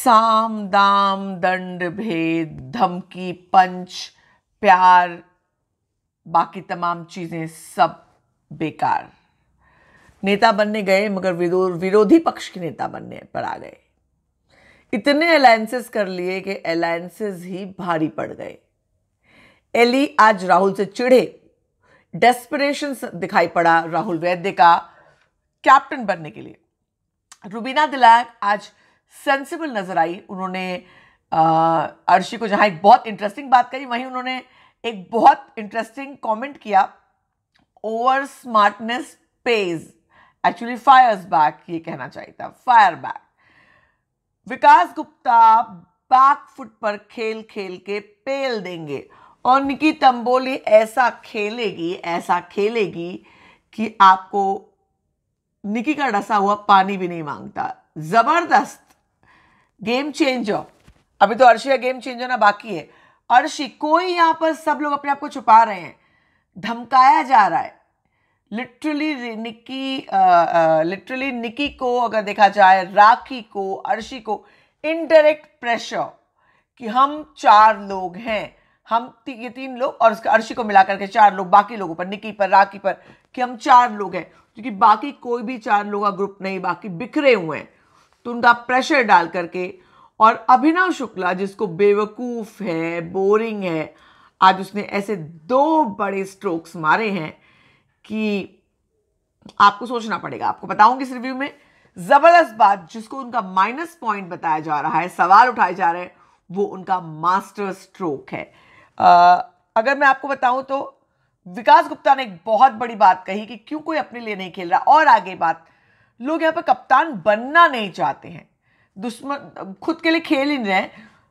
साम दाम दंड भेद धमकी पंच प्यार बाकी तमाम चीजें सब बेकार। नेता बनने गए मगर विरोधी पक्ष के नेता बनने पर आ गए। इतने अलायंसेस कर लिए कि अलायंसेस ही भारी पड़ गए। एली आज राहुल से चिढ़े, डेस्परेशन दिखाई पड़ा राहुल वैद्य का कैप्टन बनने के लिए। रुबीना दिलाक आज सेंसिबल नजर आई। उन्होंने अर्शी को जहां एक बहुत इंटरेस्टिंग बात कही, वहीं उन्होंने एक बहुत इंटरेस्टिंग कमेंट किया, over smartness page actually fires back, ये कहना चाहिए था, fire back. Vikas Gupta back foot पर खेल खेल के पेल देंगे और निकी तंबोली ऐसा खेलेगी कि आपको निकी का डसा हुआ पानी भी नहीं मांगता। जबरदस्त गेम चेंजर। अभी तो अर्शी का गेम चेंजर ना बाकी है। अर्शी, कोई यहां पर सब लोग अपने आप को छुपा रहे हैं, धमकाया जा रहा है। लिटरली निकी को अगर देखा जाए, राखी को, अर्शी को इनडायरेक्ट प्रेशर कि हम 4 लोग हैं, हम ये 3 लोग और अर्शी को मिलाकर के 4 लोग, बाकी लोगों पर, निकी पर, राखी पर, कि हम 4 लोग हैं, क्योंकि बाकी कोई भी 4 लोगों का ग्रुप नहीं, बाकी बिखरे हुए हैं। तो उनका प्रेशर डाल करके, और अभिनव शुक्ला जिसको बेवकूफ है, बोरिंग है, आज उसने ऐसे 2 बड़े स्ट्रोक्स मारे हैं कि आपको सोचना पड़ेगा। आपको बताऊंगी इस रिव्यू में। जबरदस्त बात, जिसको उनका माइनस पॉइंट बताया जा रहा है, सवाल उठाए जा रहे हैं, वो उनका मास्टर स्ट्रोक है। अगर मैं आपको बताऊं तो विकास गुप्ता ने एक बहुत बड़ी बात कही कि क्यों कोई अपने लिए नहीं खेल रहा। और आगे बात, लोग यहां पर कप्तान बनना नहीं चाहते हैं, दुश्मन खुद के लिए खेल ही नहीं रहे,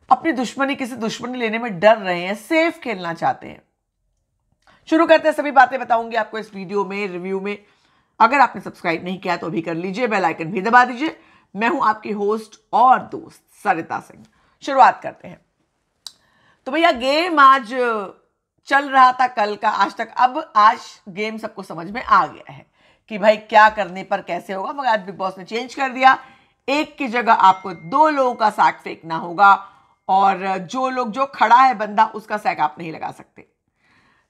अपनी दुश्मनी किसी दुश्मनी लेने में डर रहे हैं, सेफ खेलना चाहते हैं। शुरू करते हैं, सभी बातें बताऊंगी आपको इस वीडियो में, रिव्यू में। अगर आपने सब्सक्राइब नहीं किया तो अभी कर लीजिए, बेल आइकन भी दबा दीजिए। मैं हूं आपकी होस्ट और दोस्त सरिता सिंह। शुरुआत करते हैं। तो भैया गेम आज चल रहा था कल का आज तक, अब आज गेम सबको समझ में आ गया है कि भाई क्या करने पर कैसे होगा। मगर आज बिग बॉस ने चेंज कर दिया, एक की जगह आपको 2 लोगों का सैक फेंकना होगा, और जो खड़ा है बंदा, उसका सैक आप नहीं लगा सकते।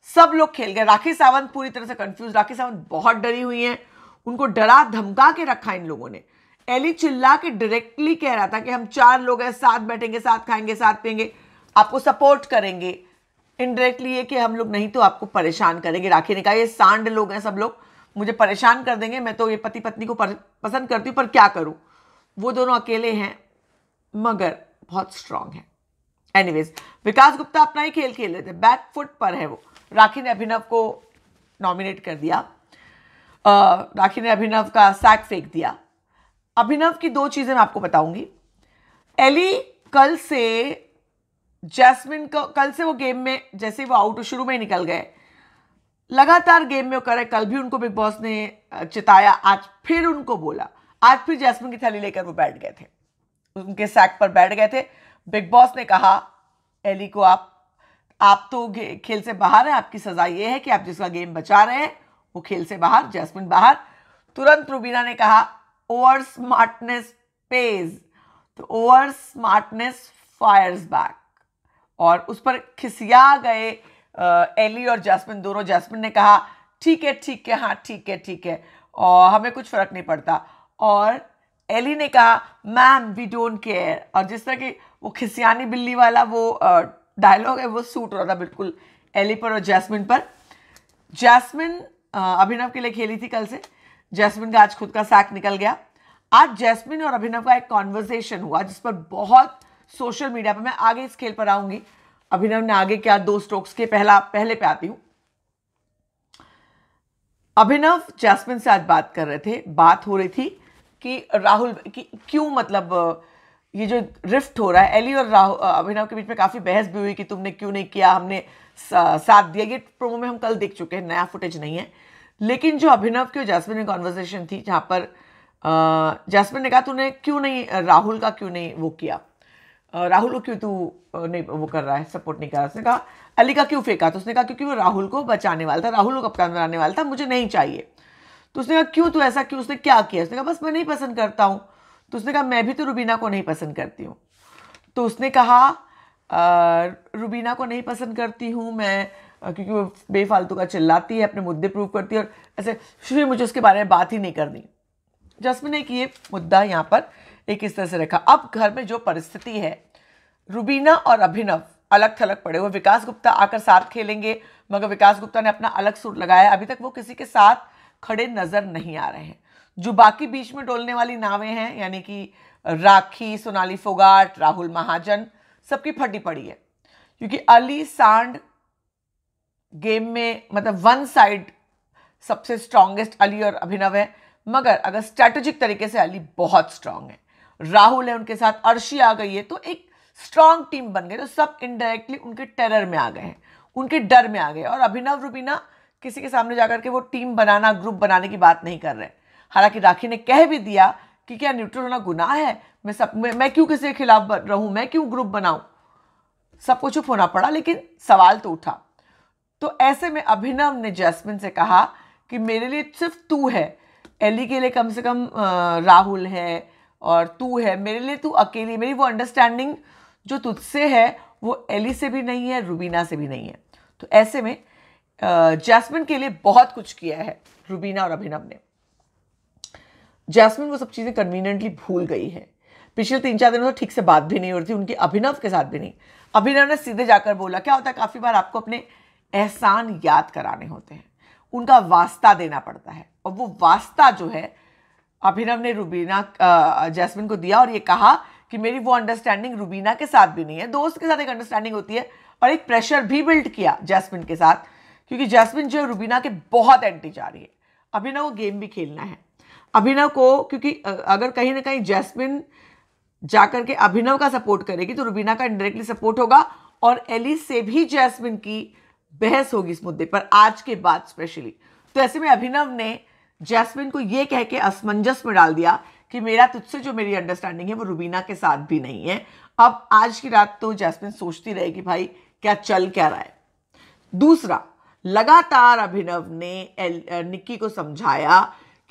सब लोग खेल गए। राखी सावंत पूरी तरह से कंफ्यूज, राखी सावंत बहुत डरी हुई हैं, उनको डरा धमका के रखा इन लोगों ने। एली चिल्ला के डायरेक्टली कह रहा था कि हम 4 लोग हैं, साथ बैठेंगे, साथ खाएंगे, साथ पिएंगे, आपको सपोर्ट करेंगे। इनडायरेक्टली ये कि हम लोग नहीं तो आपको परेशान करेंगे। राखी ने कहा ये सांड लोग हैं, सब लोग मुझे परेशान कर देंगे, मैं तो ये पति पत्नी को पसंद करती हूँ, पर क्या करूं। वो दोनों अकेले हैं मगर बहुत स्ट्रांग है। एनीवेज, विकास गुप्ता अपना ही खेल खेल रहे थे, बैक फुट पर है वो। राखी ने अभिनव को नॉमिनेट कर दिया, राखी ने अभिनव का सैक फेंक दिया। अभिनव की 2 चीजें मैं आपको बताऊंगी। एली कल से जैस्मिन को, कल से वो गेम में जैसे वो आउट शुरू में ही निकल गए, लगातार गेम में वो करे। कल भी उनको बिग बॉस ने चिताया, आज फिर उनको बोला, आज फिर जैस्मिन की थैली लेकर वो बैठ गए थे, उनके सैक पर बैठ गए थे। बिग बॉस ने कहा एली को, आप तो खेल से बाहर हैं, आपकी सजा ये है कि आप जिसका गेम बचा रहे हैं वो खेल से बाहर, जैस्मिन बाहर। तुरंत रुबीना ने कहा ओवर स्मार्टनेस पेज, तो ओवर स्मार्टनेस फायर्स बैक, और उस पर खिसिया गए एली और जैस्मिन दोनों। जैस्मिन ने कहा ठीक है, हाँ ठीक है, और हमें कुछ फर्क नहीं पड़ता। और एली ने कहा मैम वी डोंट केयर। और जिस तरह की वो खिसियानी बिल्ली वाला वो डायलॉग है, वो सूट हो रहा था बिल्कुल एली पर और जैस्मिन पर। जैस्मिन अभिनव के लिए खेली थी कल से, जैस्मिन का आज खुद का सैक निकल गया। आज जैस्मिन और अभिनव का एक कॉन्वर्सेशन हुआ जिस पर बहुत सोशल मीडिया पर, मैं आगे इस खेल पर आऊंगी, अभिनव ने आगे क्या 2 स्ट्रोक्स के पहले पे आती हूं। अभिनव जैस्मिन से आज बात कर रहे थे, बात हो रही थी कि राहुल की क्यों, मतलब ये जो रिफ्ट हो रहा है एली और अभिनव के बीच में, काफी बहस भी हुई कि तुमने क्यों नहीं किया, हमने साथ दिया। ये प्रोमो में हम कल देख चुके हैं, नया फुटेज नहीं है। लेकिन जो अभिनव की और जैस्मिन में कॉन्वर्सेशन थी, जहां पर जैस्मिन ने कहा तूने क्यों नहीं राहुल का क्यों नहीं वो किया, राहुल को क्यों तू नहीं वो कर रहा है, सपोर्ट नहीं कर रहा। उसने कहा अली का क्यों फेंका, तो उसने कहा क्योंकि वो राहुल को बचाने वाला था, राहुल को कप्तान बनाने वाला था, मुझे नहीं चाहिए। तो उसने कहा क्यों, तू ऐसा क्यों, उसने क्या किया, उसने कहा बस मैं नहीं पसंद करता हूं। तो उसने कहा मैं भी तो रुबीना को नहीं पसंद करती हूँ। तो उसने कहा रुबीना को नहीं पसंद करती हूँ मैं क्योंकि वो बेफालतू का चिल्लाती है, अपने मुद्दे प्रूव करती है और ऐसे शुरू मुझे उसके बारे में बात ही नहीं करनी। जैस्मिन ने ये मुद्दा यहाँ पर एक इस तरह से रखा। अब घर में जो परिस्थिति है, रुबीना और अभिनव अलग थलग पड़े हुए, विकास गुप्ता आकर साथ खेलेंगे मगर विकास गुप्ता ने अपना अलग सूट लगाया, अभी तक वो किसी के साथ खड़े नजर नहीं आ रहे हैं। जो बाकी बीच में डोलने वाली नावें हैं यानी कि राखी, सोनाली फोगाट, राहुल महाजन, सबकी फटी पड़ी है क्योंकि अली सांड गेम में मतलब वन साइड सबसे स्ट्रॉन्गेस्ट अली और अभिनव है, मगर अगर स्ट्रैटेजिक तरीके से अली बहुत स्ट्रांग है, राहुल है उनके साथ, अर्शी आ गई है, तो एक स्ट्रांग टीम बन गई। तो सब इनडायरेक्टली उनके टेरर में आ गए हैं, उनके डर में आ गए और अभिनव रुबीना किसी के सामने जाकर के वो टीम बनाना, ग्रुप बनाने की बात नहीं कर रहे। हालांकि राखी ने कह भी दिया कि क्या न्यूट्रल होना गुनाह है, मैं क्यों किसी के खिलाफ रहूं, मैं क्यों ग्रुप बनाऊं। सबको चुप होना पड़ा लेकिन सवाल तो उठा। तो ऐसे में अभिनव ने जैस्मिन से कहा कि मेरे लिए सिर्फ तू है, एली के लिए कम से कम राहुल है और तू है, मेरे लिए तू अकेली। मेरी वो अंडरस्टैंडिंग जो तुझसे है वो एली से भी नहीं है, रुबीना से भी नहीं है। तो ऐसे में जैस्मिन के लिए बहुत कुछ किया है रुबीना और अभिनव ने। जैस्मिन वो सब चीज़ें कन्वीनियंटली भूल गई है। पिछले 3-4 दिनों से ठीक से बात भी नहीं हो रही थी उनकी, अभिनव के साथ भी नहीं। अभिनव ने सीधे जाकर बोला, क्या होता है काफ़ी बार आपको अपने एहसान याद कराने होते हैं, उनका वास्ता देना पड़ता है, और वो वास्ता जो है अभिनव ने जैस्मिन को दिया और ये कहा कि मेरी वो अंडरस्टैंडिंग रुबीना के साथ भी नहीं है। दोस्त के साथ एक अंडरस्टैंडिंग होती है और एक प्रेशर भी बिल्ड किया जैस्मिन के साथ, क्योंकि जैस्मिन जो है रुबीना के बहुत एंटी जा रही है। अभिनव को गेम भी खेलना है अभिनव को, क्योंकि अगर कहीं ना कहीं जैस्मिन जाकर के अभिनव का सपोर्ट करेगी तो रुबीना का इनडायरेक्टली सपोर्ट होगा और एली से भी जैस्मिन की बहस होगी इस मुद्दे पर आज के बाद स्पेशली। तो ऐसे में अभिनव ने जैस्मिन को ये कह के असमंजस में डाल दिया कि मेरा तुझसे जो मेरी अंडरस्टैंडिंग है वो रुबीना के साथ भी नहीं है। अब आज की रात तो जैस्मिन सोचती रहेगी भाई क्या चल क्या रहा है। दूसरा, लगातार अभिनव ने निक्की को समझाया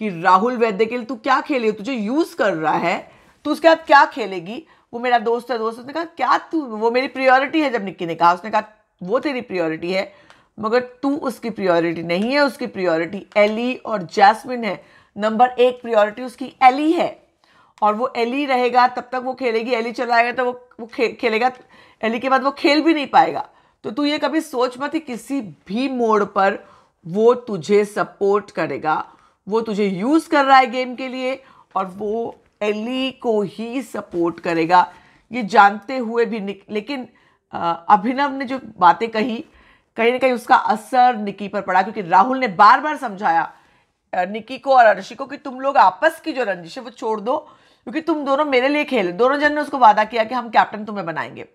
कि राहुल वैद्य के लिए तू क्या खेले, तुझे यूज कर रहा है, तू उसके बाद क्या खेलेगी, वो मेरा दोस्त है। दोस्त उसने कहा क्या तू, वो मेरी प्रियोरिटी है। जब निक्की ने कहा, उसने कहा वो तेरी प्रियोरिटी है मगर तू उसकी प्रियोरिटी नहीं है, उसकी प्रियोरिटी एली और जैस्मिन है। नंबर 1 प्रियोरिटी उसकी एली है और वो एली रहेगा तब तक वो खेलेगी, एली चलाएगा तो वो खेलेगा, एली के बाद वो खेल भी नहीं पाएगा। तो तू ये कभी सोच मत कि किसी भी मोड़ पर वो तुझे सपोर्ट करेगा, वो तुझे यूज कर रहा है गेम के लिए और वो एली को ही सपोर्ट करेगा, ये जानते हुए भी लेकिन अभिनव ने जो बातें कही कहीं ना कहीं उसका असर निक्की पर पड़ा, क्योंकि राहुल ने बार बार समझाया निक्की को और अर्शी को कि तुम लोग आपस की जो रंजिश है वो छोड़ दो, क्योंकि तुम दोनों मेरे लिए खेले। दोनों जन ने उसको वादा किया कि हम कैप्टन तुम्हें बनाएंगे।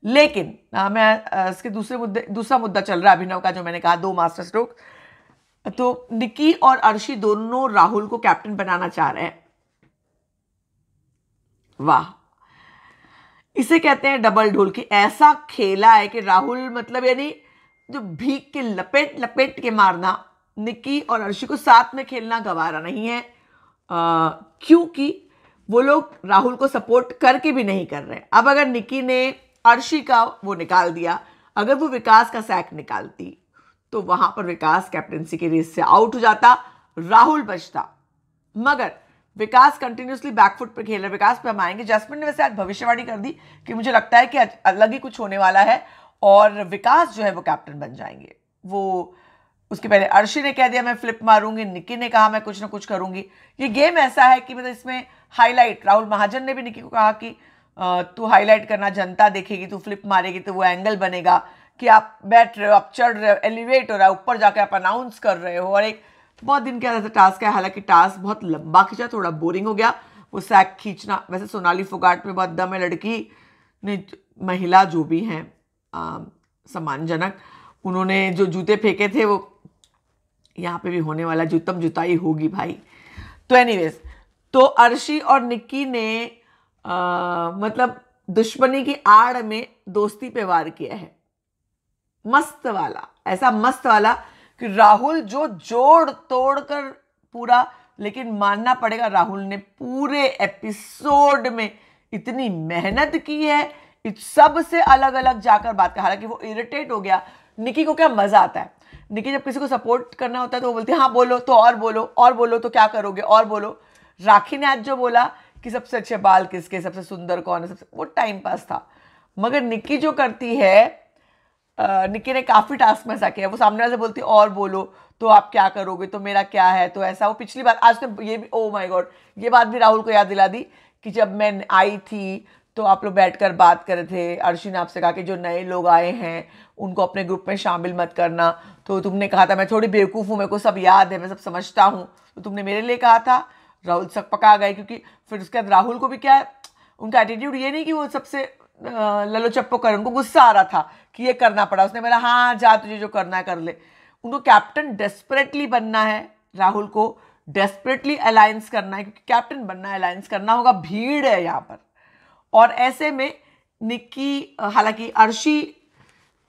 लेकिन मैं इसके दूसरा मुद्दा चल रहा है अभिनव का, जो मैंने कहा 2 मास्टर स्ट्रोक। तो निक्की और अर्शी दोनों राहुल को कैप्टन बनाना चाह रहे हैं। वाह, इसे कहते हैं डबल ढोल की। ऐसा खेला है कि राहुल मतलब यानी जो भीख के लपेट लपेट के मारना, निक्की और अर्शी को साथ में खेलना गवारा नहीं है, क्योंकि वो लोग राहुल को सपोर्ट करके भी नहीं कर रहे। अब अगर निक्की ने अर्शी का वो निकाल दिया, अगर वो विकास का सैक निकालती तो वहां पर विकास कैप्टनसी के रेस से आउट हो जाता, राहुल बचता। मगर विकास कंटिन्यूसली बैकफुट पे खेल रहे। विकास पे हम आएंगे। जैस्मिन ने वैसे आज भविष्यवाणी कर दी कि मुझे लगता है कि अलग ही कुछ होने वाला है और विकास जो है वो कैप्टन बन जाएंगे। वो उसके पहले अर्शी ने कह दिया मैं फ्लिप मारूंगी, निक्की ने कहा मैं कुछ ना कुछ करूंगी। ये गेम ऐसा है कि मतलब इसमें हाईलाइट, राहुल महाजन ने भी निक्की को कहा कि तू हाईलाइट करना, जनता देखेगी, तू फ्लिप मारेगी तो वो एंगल बनेगा कि आप बैठ रहे हो, आप चढ़ रहे हो, एलिवेट हो रहा है, ऊपर जाके आप अनाउंस कर रहे हो। और एक बहुत दिन का टास्क है, हालांकि टास्क बहुत लंबा खींचा, थोड़ा बोरिंग हो गया वो सैक खींचना। वैसे सोनाली फोगाट में बहुत दम है, लड़की ने, महिला जो भी हैं सम्मानजनक, उन्होंने जो जूते फेंके थे वो यहाँ पे भी होने वाला जूतम जुताई होगी भाई। तो एनीवेज, तो अर्शी और निक्की ने मतलब दुश्मनी की आड़ में दोस्ती पे वार किया है। मस्त वाला, ऐसा मस्त वाला कि राहुल जो जोड़ तोड़ कर पूरा, लेकिन मानना पड़ेगा राहुल ने पूरे एपिसोड में इतनी मेहनत की है, सबसे अलग अलग जाकर बात कर। हालांकि वो इरिटेट हो गया। निकी को क्या मजा आता है, निकी जब किसी को सपोर्ट करना होता है तो वो बोलती है हाँ बोलो तो और बोलो, और बोलो तो क्या करोगे, और बोलो। राखी ने आज जो बोला कि सबसे अच्छे बाल किसके, सबसे सुंदर कौन है, सबसे, वो टाइम पास था। मगर निकी जो करती है, निकी ने काफी टास्क में ऐसा किया, वो सामने वाले से बोलती और बोलो तो आप क्या करोगे, तो मेरा क्या है, तो ऐसा। वो पिछली बार, आज तो ये भी, ओ माय गॉड, ये बात भी राहुल को याद दिला दी कि जब मैं आई थी तो आप लोग बैठकर बात कर रहे थे, अर्शी ने आपसे कहा कि जो नए लोग आए हैं उनको अपने ग्रुप में शामिल मत करना, तो तुमने कहा था मैं थोड़ी बेवकूफ़ हूँ, मेरे को सब याद है, मैं सब समझता हूँ, तो तुमने मेरे लिए कहा था। राहुल सक पका गए, क्योंकि फिर उसके बाद राहुल को भी क्या है, उनका एटीट्यूड ये नहीं कि वो सबसे ललो चप्पो कर, उनको गुस्सा आ रहा था कि ये करना पड़ा। उसने बोला हाँ जा तुझे जो करना है कर ले। उनको कैप्टन डेस्परेटली बनना है, राहुल को डेस्परेटली अलायंस करना है, क्योंकि कैप्टन बनना है, अलायंस करना होगा, भीड़ है यहाँ पर। और ऐसे में निक्की, हालांकि अर्शी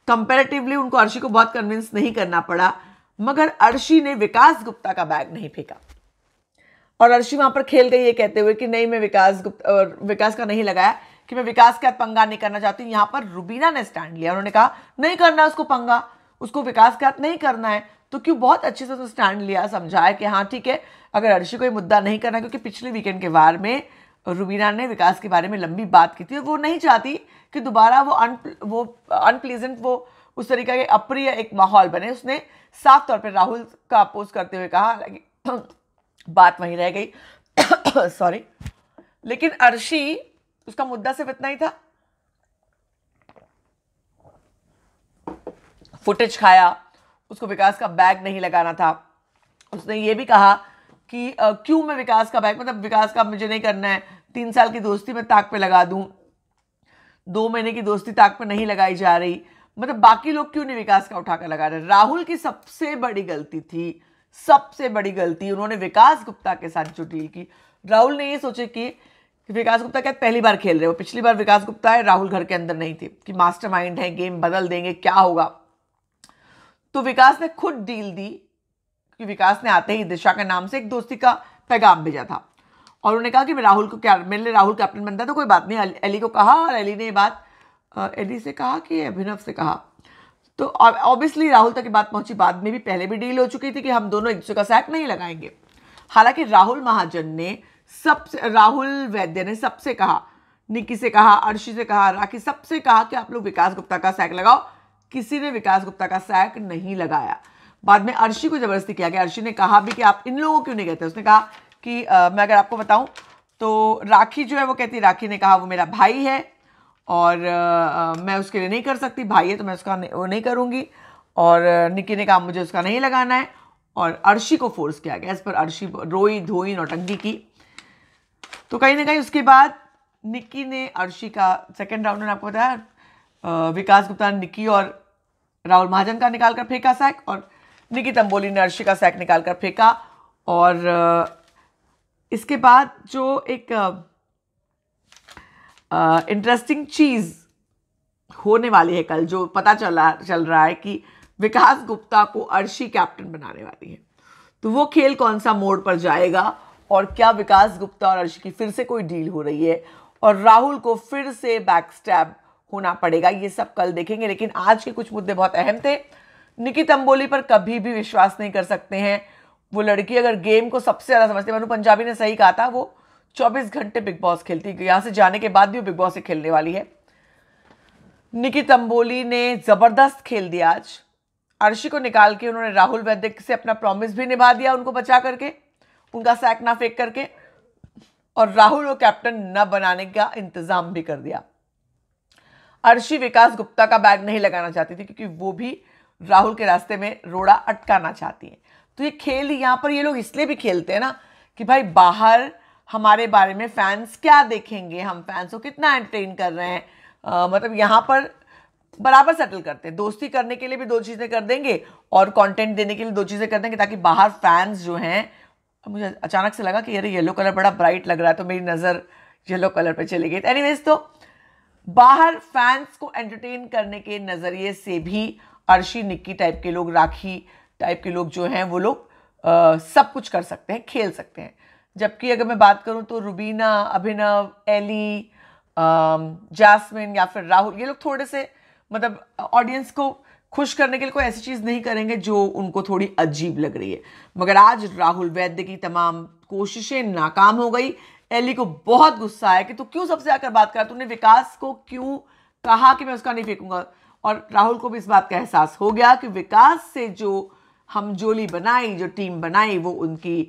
कंपैरेटिवली उनको अर्शी को बहुत कन्विंस नहीं करना पड़ा, मगर अर्शी ने विकास गुप्ता का बैग नहीं फेंका। और अर्शी वहां पर खेल गई ये कहते हुए कि नहीं मैं विकास का नहीं लगाया, कि मैं विकास के साथ पंगा नहीं करना चाहती। यहां पर रुबीना ने स्टैंड लिया, उन्होंने कहा नहीं करना उसको पंगा, उसको विकास के साथ नहीं करना है। तो क्यों, बहुत अच्छे से तो स्टैंड लिया, समझाया कि हाँ ठीक है, अगर अर्शी को ये मुद्दा नहीं करना, क्योंकि पिछले वीकेंड के वार में रुबीना ने विकास के बारे में लंबी बात की थी, और वो नहीं चाहती कि दोबारा वो अनप्लीजेंट, वो उस तरीके के अप्रिय एक माहौल बने। उसने साफ तौर पर राहुल का अपोज करते हुए कहा, हालांकि बात वहीं रह गई सॉरी, लेकिन अर्शी, उसका मुद्दा सिर्फ इतना ही था, फुटेज खाया, उसको विकास का बैग नहीं लगाना था। उसने ये भी कहा कि क्यों मैं विकास का बैग, मतलब विकास का मुझे नहीं करना है, 3 साल की दोस्ती मैं ताक पे लगा दूं, 2 महीने की दोस्ती ताक पे नहीं लगाई जा रही, मतलब बाकी लोग क्यों नहीं विकास का उठाकर लगा रहे। राहुल की सबसे बड़ी गलती थी, सबसे बड़ी गलती, उन्होंने विकास गुप्ता के साथ जो डील की। राहुल ने ये सोचे कि विकास गुप्ता क्या पहली बार खेल रहे हो, पिछली बार विकास गुप्ता है, राहुल घर के अंदर नहीं थे, कि मास्टरमाइंड है, गेम बदल देंगे, क्या होगा। तो विकास ने खुद डील दी, कि विकास ने आते ही दिशा के नाम से एक दोस्ती का पैगाम भेजा था, और उन्होंने कहा कि मैं राहुल को, क्या मेरे लिए राहुल कैप्टन बनता है तो कोई बात नहीं, एली को कहा, और एली ने ये बात एली से कहा कि अभिनव से कहा। तो ऑब्वियसली राहुल तक की बात पहुंची, बाद में भी पहले भी डील हो चुकी थी कि हम दोनों एक दूसरे का सैक नहीं लगाएंगे। हालांकि राहुल महाजन ने राहुल वैद्य ने सबसे कहा, निक्की से कहा, अर्शी से कहा, राखी, सबसे कहा कि आप लोग विकास गुप्ता का सैक लगाओ। किसी ने विकास गुप्ता का सैक नहीं लगाया। बाद में अर्शी को जबरदस्ती किया गया। अर्शी ने कहा भी कि आप इन लोगों को क्यों नहीं कहते। उसने कहा कि मैं अगर आपको बताऊं तो राखी जो है वो कहती, राखी ने कहा वो मेरा भाई है और मैं उसके लिए नहीं कर सकती, भाई है तो मैं उसका वो नहीं करूंगी। और निक्की ने कहा मुझे उसका नहीं लगाना है, और अर्शी को फोर्स किया गया। इस पर अर्शी रोई धोई नौटंकी की। तो कहीं ना कहीं उसके बाद निक्की ने अर्शी का सेकेंड राउंड में, आपको बताया, विकास गुप्ता ने निक्की और राहुल महाजन का निकाल कर फेंका सैक, और निक्की तंबोली ने अर्शी का सैक निकाल कर फेंका। और इसके बाद जो एक इंटरेस्टिंग चीज होने वाली है कल, जो पता चल रहा है कि विकास गुप्ता को अर्शी कैप्टन बनाने वाली है। तो वो खेल कौन सा मोड़ पर जाएगा, और क्या विकास गुप्ता और अर्शी की फिर से कोई डील हो रही है, और राहुल को फिर से बैकस्टैब होना पड़ेगा, ये सब कल देखेंगे। लेकिन आज के कुछ मुद्दे बहुत अहम थे। निक्की तंबोली पर कभी भी विश्वास नहीं कर सकते हैं। वो लड़की अगर गेम को सबसे ज्यादा समझती है, मनु पंजाबी ने सही कहा था, वो 24 घंटे बिग बॉस खेलती है, यहां से जाने के बाद भी वो बिग बॉस से खेलने वाली है। निक्की तंबोली ने जबरदस्त खेल दिया आज। अर्शी को निकाल के उन्होंने राहुल वैद्य से अपना प्रॉमिस भी निभा दिया, उनको बचा करके, उनका सैक ना फेंक करके, और राहुल को कैप्टन न बनाने का इंतजाम भी कर दिया। अर्शी विकास गुप्ता का बैग नहीं लगाना चाहती थी, क्योंकि वो भी राहुल के रास्ते में रोड़ा अटकाना चाहती है। तो ये खेल यहां पर ये लोग इसलिए भी खेलते हैं ना, कि भाई बाहर हमारे बारे में फैंस क्या देखेंगे, हम फैंस को कितना एंटरटेन कर रहे हैं। मतलब यहां पर बराबर सेटल करते हैं, दोस्ती करने के लिए भी 2 चीजें कर देंगे, और कंटेंट देने के लिए 2 चीजें कर देंगे, ताकि बाहर फैंस जो हैं, मुझे अचानक से लगा कि अरे येलो कलर बड़ा ब्राइट लग रहा है, तो मेरी नजर येलो कलर पे चली गई। एनीवेज, तो बाहर फैंस को एंटरटेन करने के नजरिए से भी अर्शी, निक्की टाइप के लोग, राखी टाइप के लोग जो हैं, वो लोग सब कुछ कर सकते हैं, खेल सकते हैं। जबकि अगर मैं बात करूं तो रुबीना, अभिनव, एली, जैस्मिन या फिर राहुल, ये लोग थोड़े से मतलब ऑडियंस को खुश करने के लिए कोई ऐसी चीज नहीं करेंगे जो उनको थोड़ी अजीब लग रही है। मगर आज राहुल वैद्य की तमाम कोशिशें नाकाम हो गई। एली को बहुत गुस्सा आया कि तू क्यों सबसे आकर बात कर, तूने विकास को क्यों कहा कि मैं उसका नहीं फेंकूंगा। और राहुल को भी इस बात का एहसास हो गया कि विकास से जो हम जोली बनाई, जो टीम बनाई, वो उनकी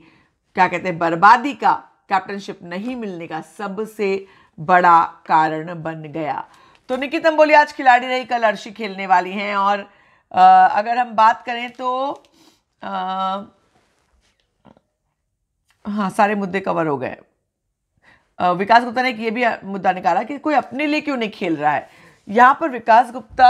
क्या कहते हैं बर्बादी का, कैप्टनशिप नहीं मिलने का सबसे बड़ा कारण बन गया। तो निकी तंबोली आज खिलाड़ी रही, कल अर्शी खेलने वाली हैं। और अगर हम बात करें तो हाँ, सारे मुद्दे कवर हो गए। विकास गुप्ता ने ये भी मुद्दा निकाला कि कोई अपने लिए क्यों नहीं खेल रहा है। यहां पर विकास गुप्ता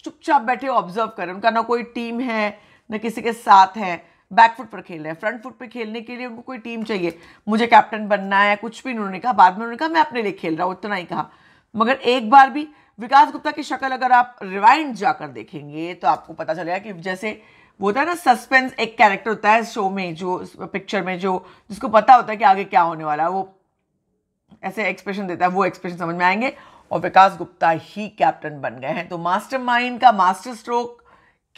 चुपचाप बैठे ऑब्जर्व करें, उनका ना कोई टीम है ना किसी के साथ है, बैकफुट पर खेल रहे हैं। फ्रंट फुट पर खेलने के लिए उनको कोई टीम चाहिए, मुझे कैप्टन बनना है, कुछ भी उन्होंने कहा। बाद में उन्होंने कहा मैं अपने लिए खेल रहा हूं, इतना ही कहा। मगर एक बार भी विकास गुप्ता की शक्ल अगर आप रिवाइंड जाकर देखेंगे तो आपको पता चलेगा कि जैसे वो होता है ना सस्पेंस, एक कैरेक्टर होता है शो में, जो पिक्चर में, जो जिसको पता होता है कि आगे क्या होने वाला है, वो ऐसे एक्सप्रेशन देता है, वो एक्सप्रेशन समझ में आएंगे। और विकास गुप्ता ही कैप्टन बन गए हैं। तो मास्टरमाइंड का मास्टर स्ट्रोक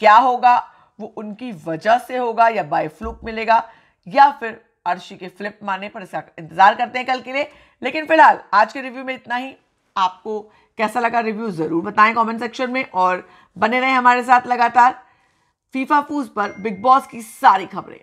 क्या होगा, वो उनकी वजह से होगा या बाय फ्लूक मिलेगा, या फिर अर्शी के फ्लिप मारने पर। इसका इंतजार करते हैं कल के लिए। लेकिन फिलहाल आज के रिव्यू में इतना ही। आपको कैसा लगा रिव्यू जरूर बताएं कमेंट सेक्शन में, और बने रहें हमारे साथ लगातार फीफा फूज पर बिग बॉस की सारी खबरें।